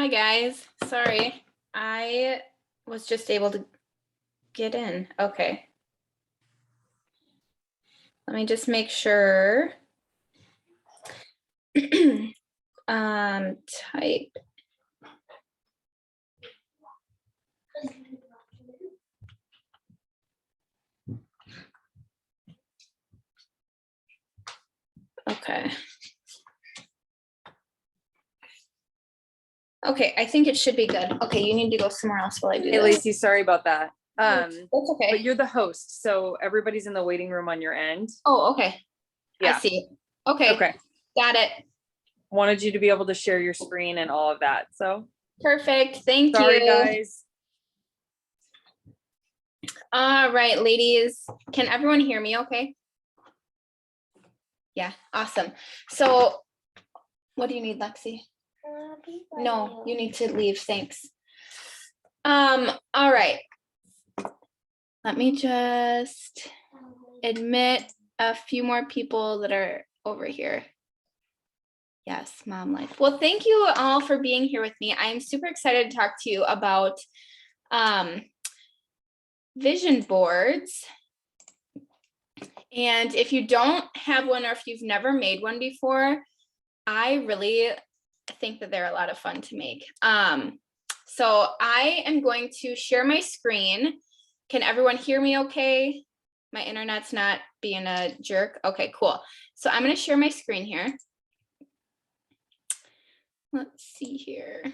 Hi guys, sorry. I was just able to get in. Okay. Let me just make sure. Type. Okay. Okay, I think it should be good. Okay, you need to go somewhere else while I do Hey, this. Lacey, sorry about that. That's okay. But you're the host, so everybody's in the waiting room on your end. Oh, okay. Yeah. I see. Okay. Okay. Got it. Wanted you to be able to share your screen and all of that. So Perfect. Thank sorry, you. guys. All right, ladies. Can everyone hear me okay? Yeah, awesome. So what do you need, Lexi? No, you need to leave. Thanks. All right. Let me just admit a few more people that are over here. Yes, mom life. Well, thank you all for being here with me. I'm super excited to talk to you about vision boards. And if you don't have one, or if you've never made one before, I really think that they're a lot of fun to make. So I am going to share my screen. Can everyone hear me okay? My internet's not being a jerk. Okay, cool. So I'm going to share my screen here. Let's see here.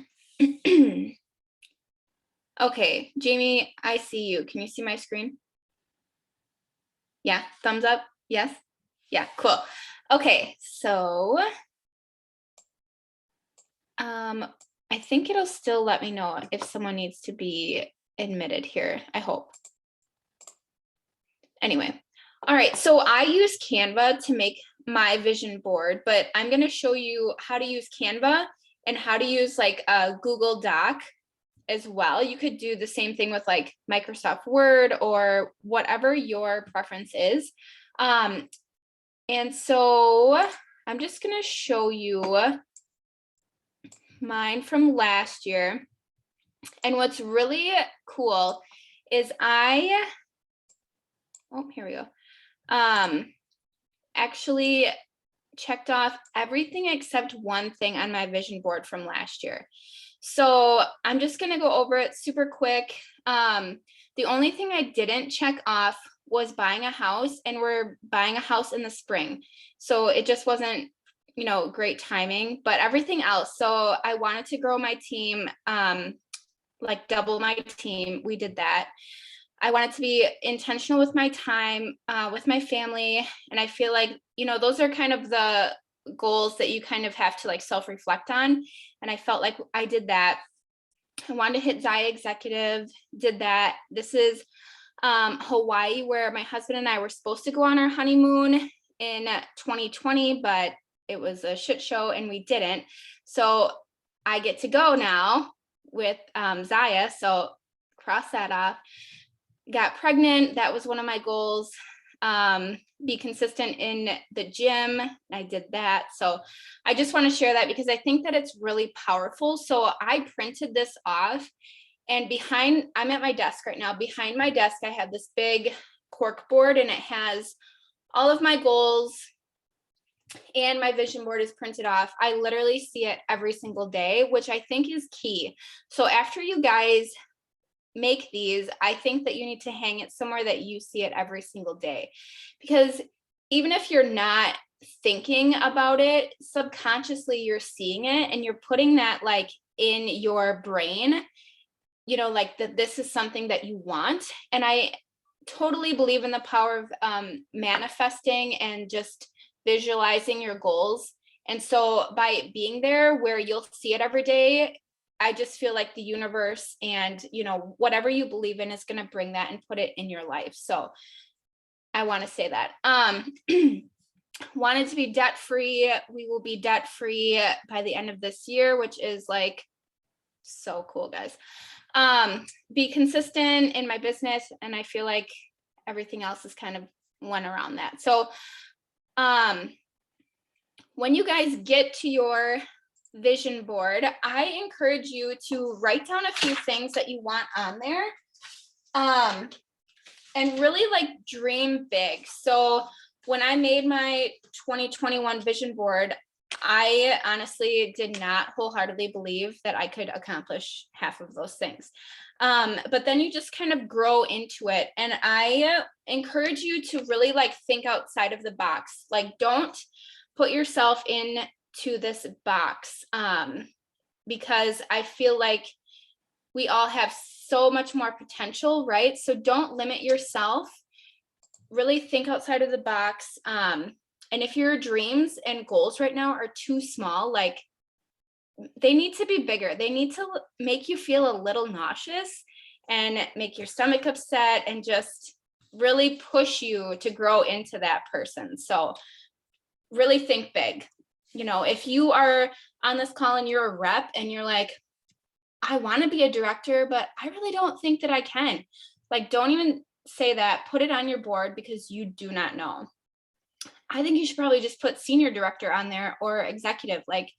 Okay, Jamie, I see you. Can you see my screen? Yeah, thumbs up. Yes. Yeah, cool. Okay, so I think it'll still let me know if someone needs to be admitted here, I hope. Anyway, all right, so I use Canva to make my vision board, but I'm going to show you how to use Canva and how to use like a Google Doc as well. You could do the same thing with like Microsoft Word or whatever your preference is. And so I'm just going to show you mine from last year. And what's really cool is here we go. Actually checked off everything except one thing on my vision board from last year. So I'm just going to go over it super quick. The only thing I didn't check off was buying a house, and we're buying a house in the spring. So it just wasn't, great timing, but everything else. So I wanted to grow my team, like double my team. We did that. I wanted to be intentional with my time, with my family. And I feel like, those are kind of the goals that you kind of have to like self-reflect on. And I felt like I did that. I wanted to hit Zaya Executive, did that. This is Hawaii, where my husband and I were supposed to go on our honeymoon in 2020, but it was a shit show and we didn't. So I get to go now with Zaya. So cross that off. Got pregnant. That was one of my goals. Be consistent in the gym. I did that. So I just want to share that because I think that it's really powerful. So I printed this off, and I'm at my desk right now. Behind my desk, I have this big cork board, and it has all of my goals, and my vision board is printed off. I literally see it every single day, which I think is key. So after you guys make these, I think that you need to hang it somewhere that you see it every single day, because even if you're not thinking about it, subconsciously you're seeing it and you're putting that like in your brain, like that this is something that you want. And I totally believe in the power of manifesting and just visualizing your goals. And so by being there where you'll see it every day, I just feel like the universe and, whatever you believe in is going to bring that and put it in your life. So I want to say that. Wanted to be debt free. We will be debt free by the end of this year, which is like so cool, guys. Be consistent in my business. And I feel like everything else is kind of went around that. So when you guys get to your vision board, I encourage you to write down a few things that you want on there. And really like dream big. So when I made my 2021 vision board, I honestly did not wholeheartedly believe that I could accomplish half of those things. But then you just kind of grow into it. And I encourage you to really like think outside of the box. Like, don't put yourself into this box, because I feel like we all have so much more potential, right? So don't limit yourself. Really think outside of the box. And if your dreams and goals right now are too small, like, they need to be bigger. They need to make you feel a little nauseous and make your stomach upset and just really push you to grow into that person. So really think big. You know, if you are on this call and you're a rep and you're like, I want to be a director, but I really don't think that I can. Like, don't even say that. Put it on your board because you do not know. I think you should probably just put senior director on there or executive, like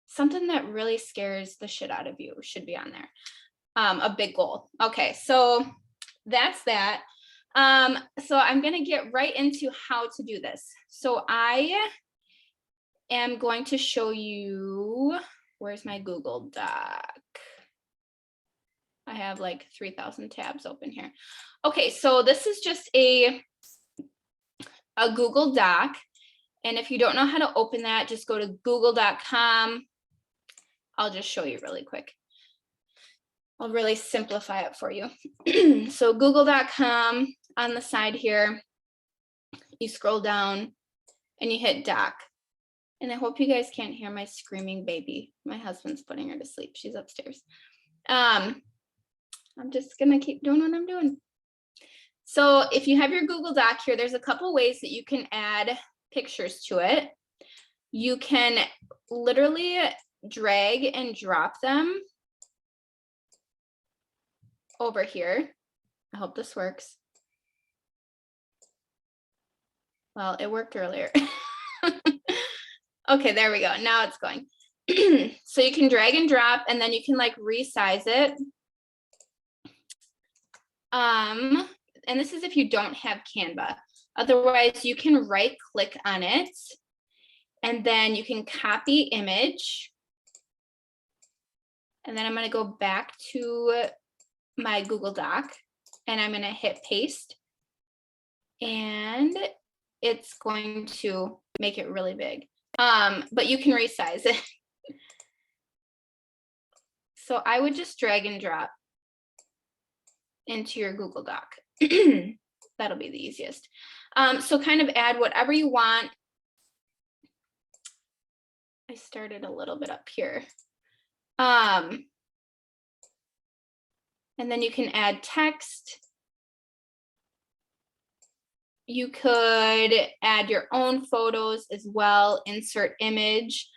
something that really scares the shit out of you should be on there. A big goal. Okay, so that's that. So I'm going to get right into how to do this. So I am going to show you, where's my Google Doc? I have like 3,000 tabs open here. Okay, so this is just a Google Doc. And if you don't know how to open that, just go to google.com. I'll just show you really quick. I'll really simplify it for you. So google.com, on the side here, you scroll down and you hit doc. And I hope you guys can't hear my screaming baby. My husband's putting her to sleep. She's upstairs. I'm just gonna keep doing what I'm doing. So if you have your Google Doc here, there's a couple ways that you can add pictures to it. You can literally drag and drop them over here. I hope this works. Well, it worked earlier. Okay, there we go. Now it's going. So you can drag and drop, and then you can like resize it. And this is if you don't have Canva. Otherwise, you can right click on it, and then you can copy image. And then I'm going to go back to my Google Doc, and I'm going to hit paste. And it's going to make it really big. But you can resize it. So I would just drag and drop into your Google Doc. That'll be the easiest. So kind of add whatever you want. I started a little bit up here. And then you can add text. You could add your own photos as well, insert image,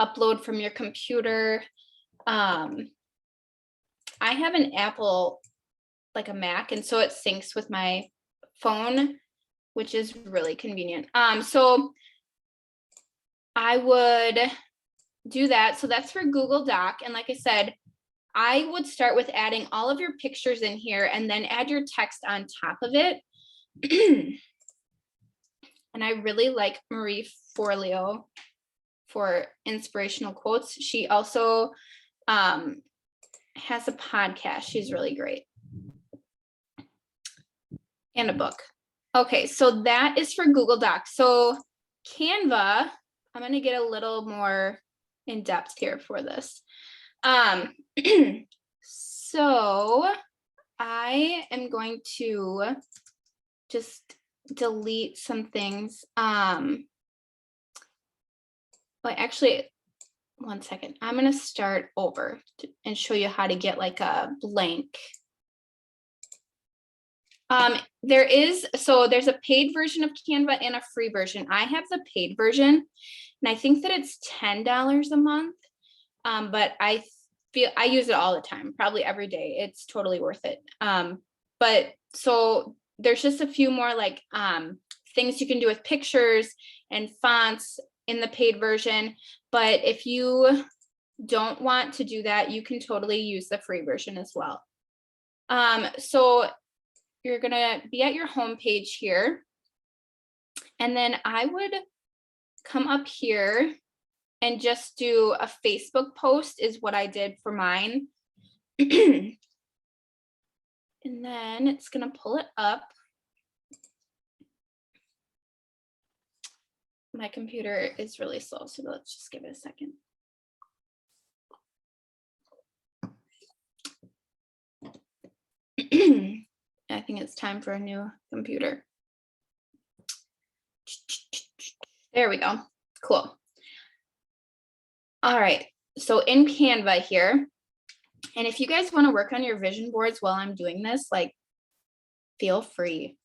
upload from your computer. I have an Apple, like a Mac, and so it syncs with my phone, which is really convenient. So I would do that. So that's for Google Doc. And like I said, I would start with adding all of your pictures in here and then add your text on top of it. And I really like Marie Forleo for inspirational quotes. She also has a podcast. She's really great. And a book. Okay, so that is for Google Docs. So Canva, I'm going to get a little more in depth here for this. So I am going to just delete some things. Well, actually, one second. I'm going to start over and show you how to get like a blank. There's a paid version of Canva and a free version. I have the paid version, and I think that it's $10 a month. But I use it all the time, probably every day. It's totally worth it. But so there's just a few more like things you can do with pictures and fonts in the paid version. But if you don't want to do that, you can totally use the free version as well. So you're gonna be at your home page here. And then I would come up here and just do a Facebook post is what I did for mine. And then it's gonna pull it up. My computer is really slow, so let's just give it a second. I think it's time for a new computer. There we go. Cool. All right. So in Canva here, and if you guys want to work on your vision boards while I'm doing this, like, feel free.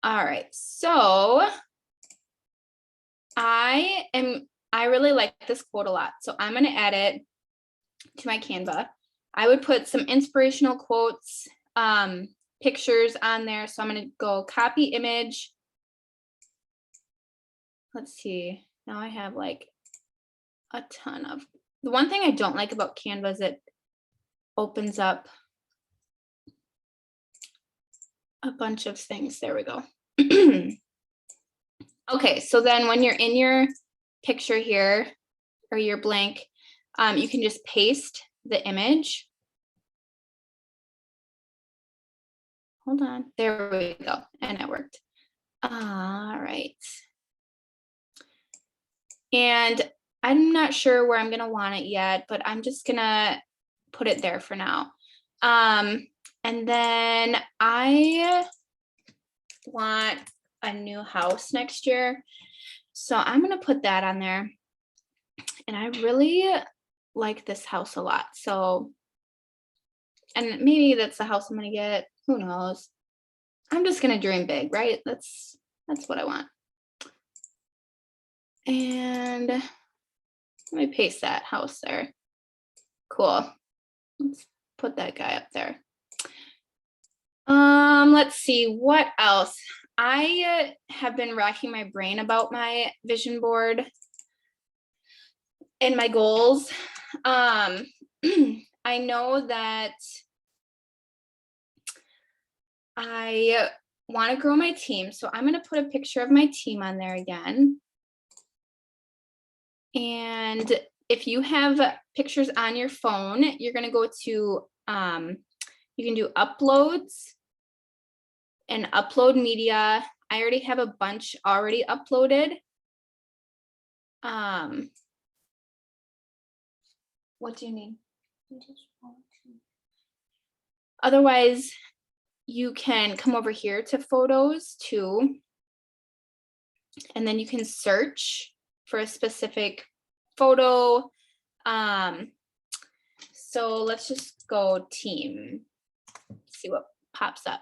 All right. So I really like this quote a lot. So I'm going to add it to my Canva. I would put some inspirational quotes, pictures on there. So I'm going to go copy image. Let's see. Now I have like a ton of, the one thing I don't like about Canva is it opens up a bunch of things. There we go. Okay, so then when you're in your picture here or your blank, you can just paste the image. Hold on, there we go, and it worked. All right. And I'm not sure where I'm gonna want it yet, but I'm just gonna put it there for now. And then I want a new house next year. So I'm gonna put that on there. And I really like this house a lot. So, and maybe that's the house I'm gonna get. Who knows? I'm just gonna dream big, right? That's what I want. And let me paste that house there. Cool. Let's put that guy up there. Let's see what else. I have been racking my brain about my vision board and my goals. I know that I want to grow my team, so I'm going to put a picture of my team on there again. And if you have pictures on your phone, you're going to go to, you can do uploads and upload media. I already have a bunch already uploaded. What do you need? Otherwise, you can come over here to photos too. And then you can search for a specific photo. So let's just go team, see what pops up.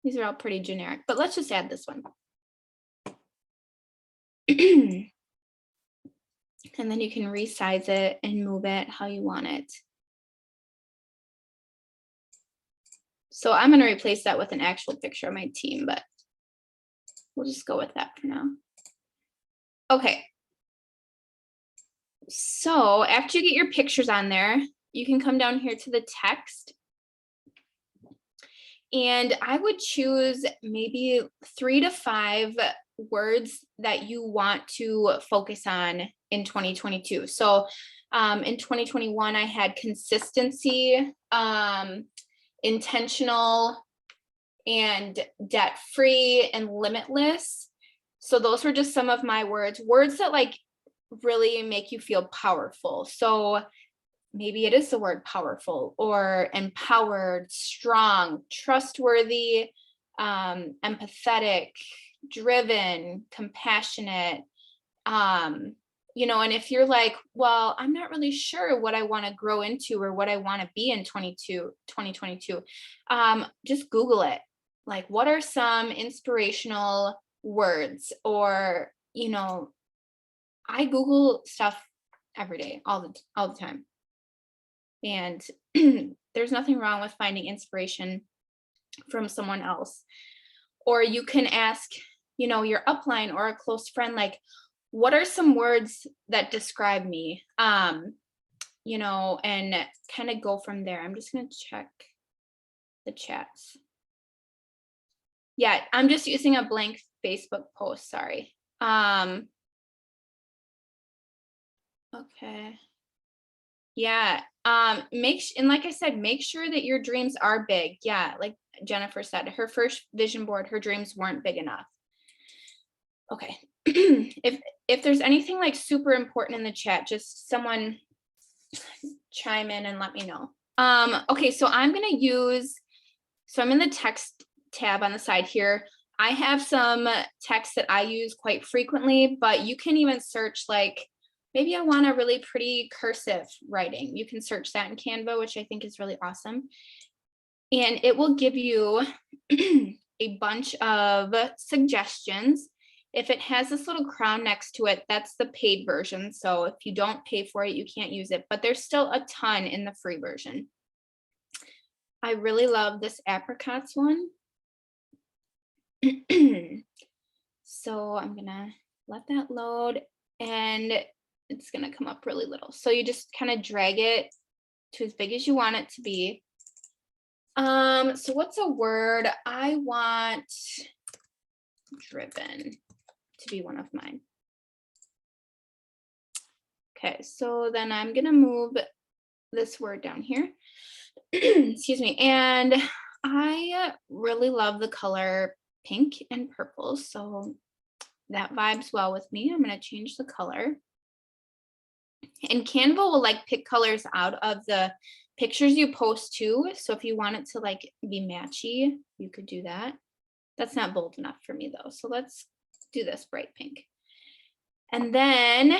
These are all pretty generic, but let's just add this one. And then you can resize it and move it how you want it. So I'm going to replace that with an actual picture of my team, but we'll just go with that for now. Okay. So after you get your pictures on there, you can come down here to the text. And I would choose maybe 3 to 5 words that you want to focus on in 2022. So in 2021, I had consistency, intentional, and debt-free, and limitless. So those were just some of my words that like really make you feel powerful. So maybe it is the word powerful or empowered, strong, trustworthy, empathetic, driven, compassionate. You know, and if you're like, well, I'm not really sure what I want to grow into or what I want to be in 2022, just Google it. Like, what are some inspirational words? Or, you know, I Google stuff every day, all the time. And there's nothing wrong with finding inspiration from someone else. Or you can ask, you know, your upline or a close friend, like, what are some words that describe me? You know, and kind of go from there. I'm just gonna check the chats. Yeah, I'm just using a blank Facebook post, sorry. Okay. Yeah, and like I said, make sure that your dreams are big. Yeah, like Jennifer said, her first vision board, her dreams weren't big enough. Okay. If there's anything like super important in the chat, just someone chime in and let me know. Okay, so I'm in the text tab on the side here. I have some text that I use quite frequently, but you can even search like, maybe I want a really pretty cursive writing. You can search that in Canva, which I think is really awesome. And it will give you a bunch of suggestions. If it has this little crown next to it, that's the paid version. So if you don't pay for it, you can't use it, but there's still a ton in the free version. I really love this apricots one. So I'm gonna let that load and it's gonna come up really little. So you just kind of drag it to as big as you want it to be. So what's a word? I want driven to be one of mine. Okay, so then I'm gonna move this word down here. Excuse me. And I really love the color pink and purple, so that vibes well with me. I'm gonna change the color. And Canva will like pick colors out of the pictures you post too. So if you want it to like be matchy, you could do that. That's not bold enough for me though. So let's do this bright pink. And then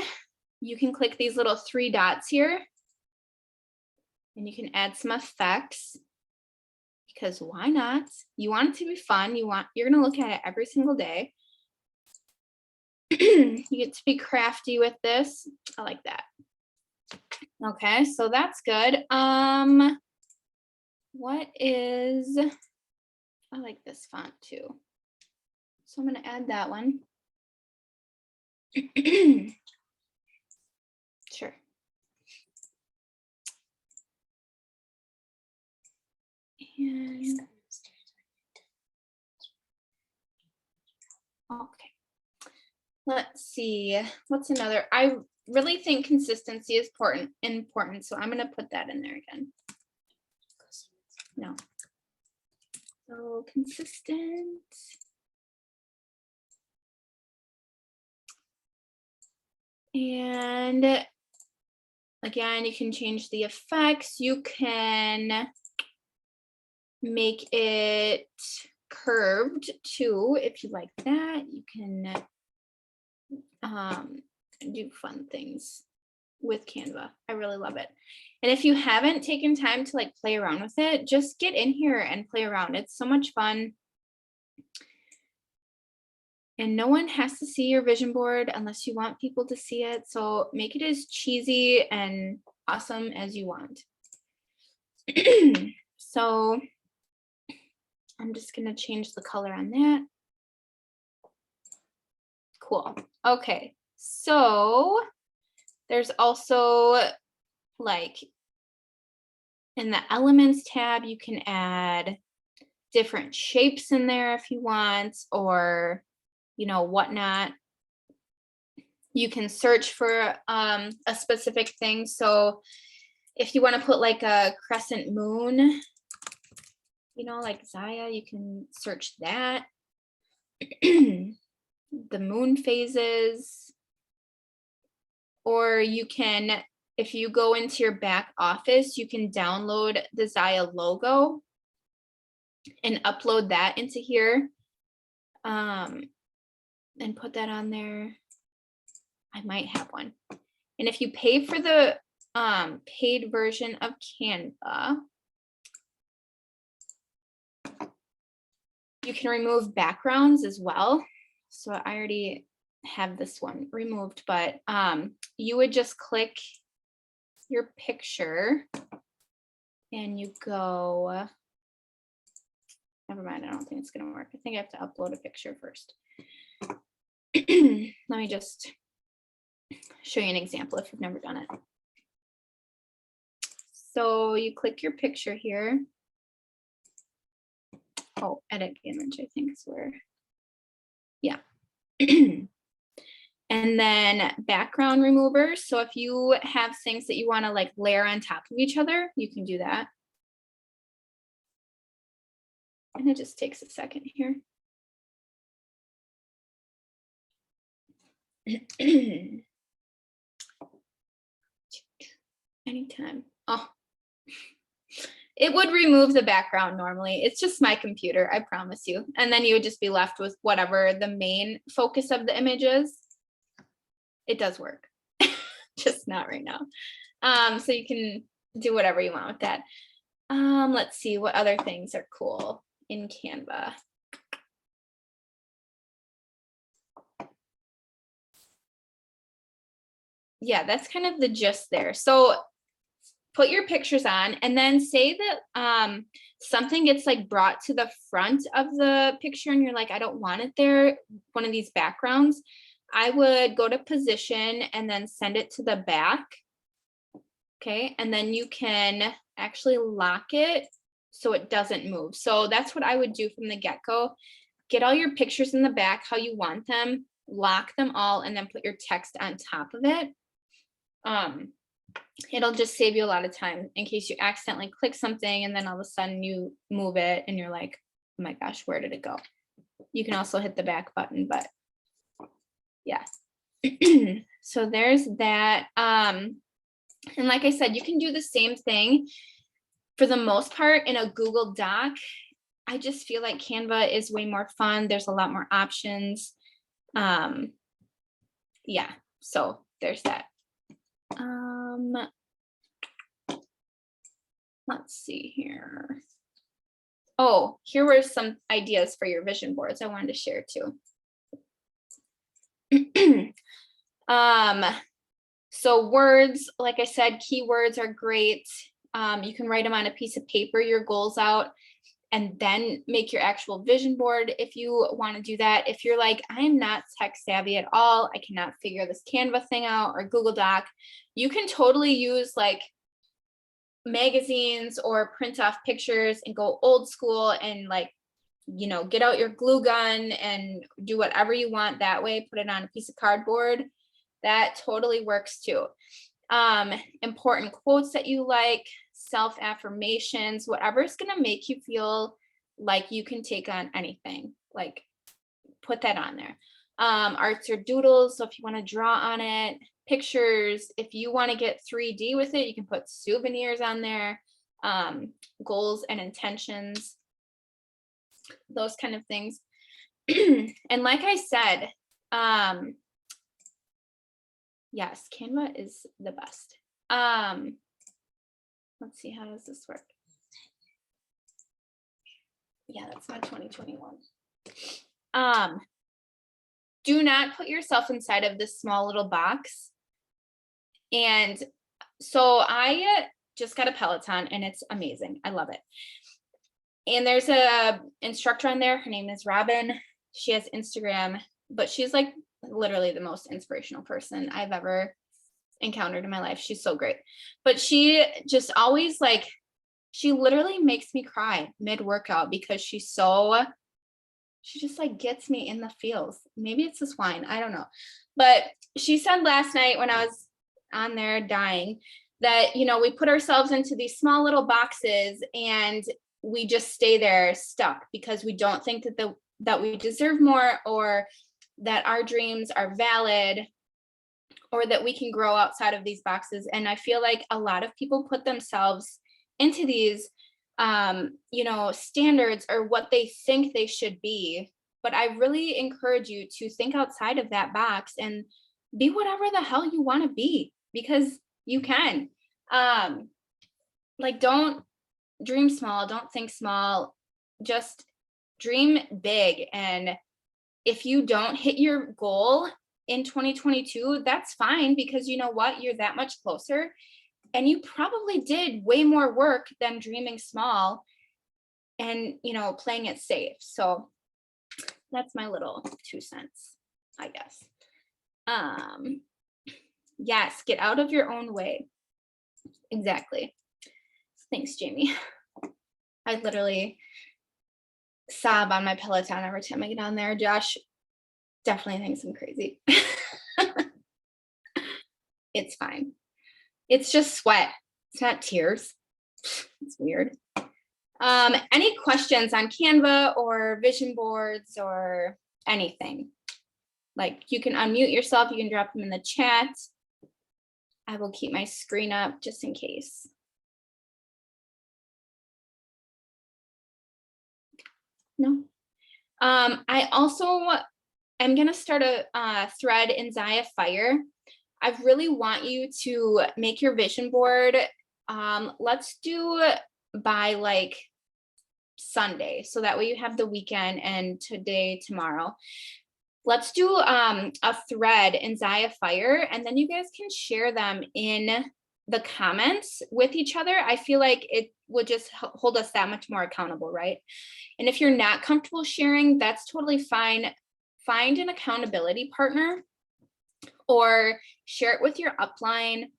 you can click these little 3 dots here and you can add some effects because why not? You want it to be fun. You're gonna look at it every single day. You get to be crafty with this. I like that. Okay, so that's good. What is, I like this font too. So I'm gonna add that one. Sure. And okay. Let's see. What's another? I really think consistency is important. So I'm gonna put that in there again. No. So consistent. And again, you can change the effects. You can make it curved too, if you like that. You can do fun things with Canva. I really love it. And if you haven't taken time to like play around with it, just get in here and play around. It's so much fun. And no one has to see your vision board unless you want people to see it. So make it as cheesy and awesome as you want. So I'm just gonna change the color on that. Cool. Okay, so there's also like in the elements tab, you can add different shapes in there if you want, or you know, whatnot. You can search for a specific thing. So if you want to put like a crescent moon, you know, like Zaya, you can search that. The moon phases. Or you can, if you go into your back office, you can download the Zaya logo and upload that into here. And put that on there. I might have one. And if you pay for the paid version of Canva, you can remove backgrounds as well. So I already have this one removed, but you would just click your picture and you go, never mind, I don't think it's gonna work. I think I have to upload a picture first. Let me just show you an example if you've never done it. So you click your picture here. Oh, edit image, I think is where, yeah. And then background remover. So if you have things that you want to like layer on top of each other, you can do that. And it just takes a second here. Anytime. Oh, it would remove the background normally. It's just my computer, I promise you. And then you would just be left with whatever the main focus of the image is. It does work, just not right now. So you can do whatever you want with that. Let's see what other things are cool in Canva. Yeah, that's kind of the gist there. So put your pictures on and then say that something gets like brought to the front of the picture and you're like, I don't want it there, one of these backgrounds. I would go to position and then send it to the back. Okay, and then you can actually lock it so it doesn't move. So that's what I would do from the get-go. Get all your pictures in the back how you want them, lock them all, and then put your text on top of it. It'll just save you a lot of time in case you accidentally click something and then all of a sudden you move it and you're like, oh my gosh, where did it go? You can also hit the back button, but yeah. So there's that. And like I said, you can do the same thing for the most part in a Google Doc. I just feel like Canva is way more fun. There's a lot more options. Yeah, so there's that. Let's see here. Oh, here were some ideas for your vision boards I wanted to share too. So words, like I said, keywords are great. You can write them on a piece of paper, your goals out, and then make your actual vision board if you want to do that. If you're like, I'm not tech savvy at all, I cannot figure this Canva thing out or Google Doc, you can totally use like magazines or print off pictures and go old school and like, you know, get out your glue gun and do whatever you want that way, put it on a piece of cardboard. That totally works too. Important quotes that you like, self-affirmations, whatever's going to make you feel like you can take on anything, like put that on there. Arts or doodles, so if you want to draw on it, pictures, if you want to get 3D with it, you can put souvenirs on there, goals and intentions, those kind of things. And like I said, yes, Canva is the best. Let's see, how does this work? Yeah, that's my 2021. Do not put yourself inside of this small little box. And so I just got a Peloton and it's amazing. I love it. And there's a instructor on there. Her name is Robin. She has Instagram, but she's like literally the most inspirational person I've ever encountered in my life. She's so great. But she just always like, she literally makes me cry mid-workout because she just like gets me in the feels. Maybe it's this wine, I don't know. But she said last night when I was on there dying that, you know, we put ourselves into these small little boxes and we just stay there stuck because we don't think that we deserve more, or that our dreams are valid, or that we can grow outside of these boxes. And I feel like a lot of people put themselves into these you know, standards or what they think they should be. But I really encourage you to think outside of that box and be whatever the hell you want to be, because you can. Like, don't dream small, don't think small, just dream big. And if you don't hit your goal in 2022, that's fine, because you know what, you're that much closer. And you probably did way more work than dreaming small and, you know, playing it safe. So that's my little 2 cents, I guess. Yes, get out of your own way. Exactly. Thanks, Jamie. I literally sob on my Peloton every time I get on there. Josh definitely thinks I'm crazy. It's fine. It's just sweat. It's not tears. It's weird. Any questions on Canva or vision boards or anything? Like, you can unmute yourself. You can drop them in the chat. I will keep my screen up just in case. No. I also am going to start a thread in Zaya Fire. I really want you to make your vision board. Let's do by like Sunday, so that way you have the weekend and today, tomorrow. Let's do a thread in Zaya Fire, and then you guys can share them in the comments with each other. I feel like it would just hold us that much more accountable, right? And if you're not comfortable sharing, that's totally fine. Find an accountability partner or share it with your upline,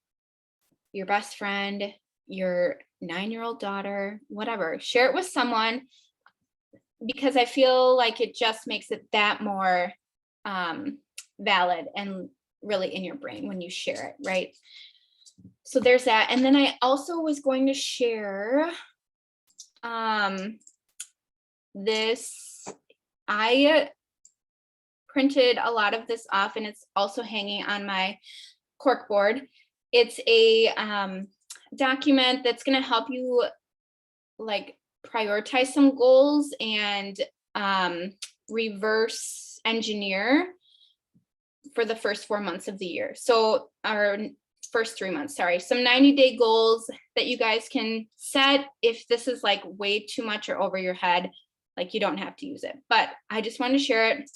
your best friend, your 9-year-old daughter, whatever. Share it with someone, because I feel like it just makes it that more valid and really in your brain when you share it, right? So there's that. And then I also was going to share this. I printed a lot of this off, and it's also hanging on my cork board. It's a document that's going to help you like prioritize some goals and reverse engineer for the first 4 months of the year. So our first 3 months, sorry, some 90-day goals that you guys can set. If this is like way too much or over your head, like, you don't have to use it, but I just wanted to share it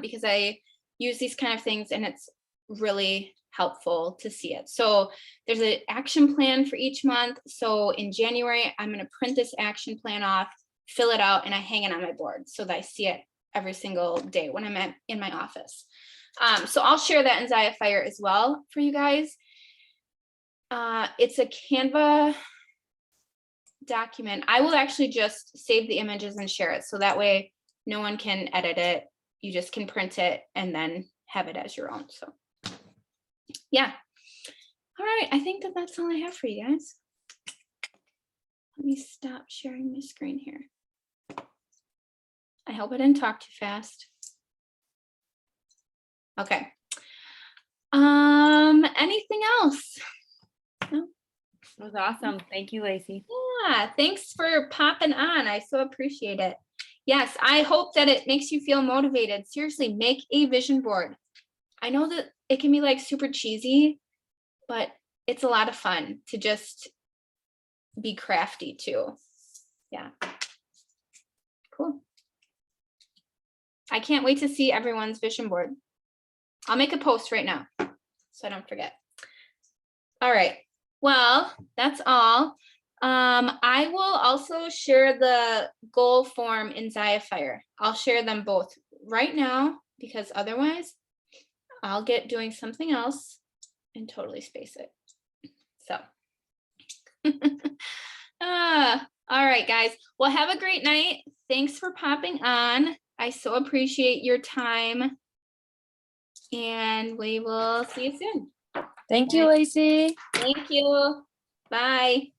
because I use these kind of things and it's really helpful to see it. So there's an action plan for each month. So in January, I'm going to print this action plan off, fill it out, and I hang it on my board so that I see it every single day when I'm in my office. So I'll share that in Zaya Fire as well for you guys. It's a Canva document. I will actually just save the images and share it, so that way no one can edit it. You just can print it and then have it as your own. So yeah. All right. I think that that's all I have for you guys. Let me stop sharing my screen here. I hope I didn't talk too fast. Okay. Anything else? No? That was awesome. Thank you, Lacey. Yeah, thanks for popping on. I so appreciate it. Yes, I hope that it makes you feel motivated. Seriously, make a vision board. I know that it can be like super cheesy, but it's a lot of fun to just be crafty too. Yeah. Cool. I can't wait to see everyone's vision board. I'll make a post right now so I don't forget. All right. Well, that's all. I will also share the goal form in Zaya Fire. I'll share them both right now, because otherwise I'll get doing something else and totally space it. So, all right, guys. Well, have a great night. Thanks for popping on. I so appreciate your time. And we will see you soon. Thank you, Lacey. Thank you. Bye.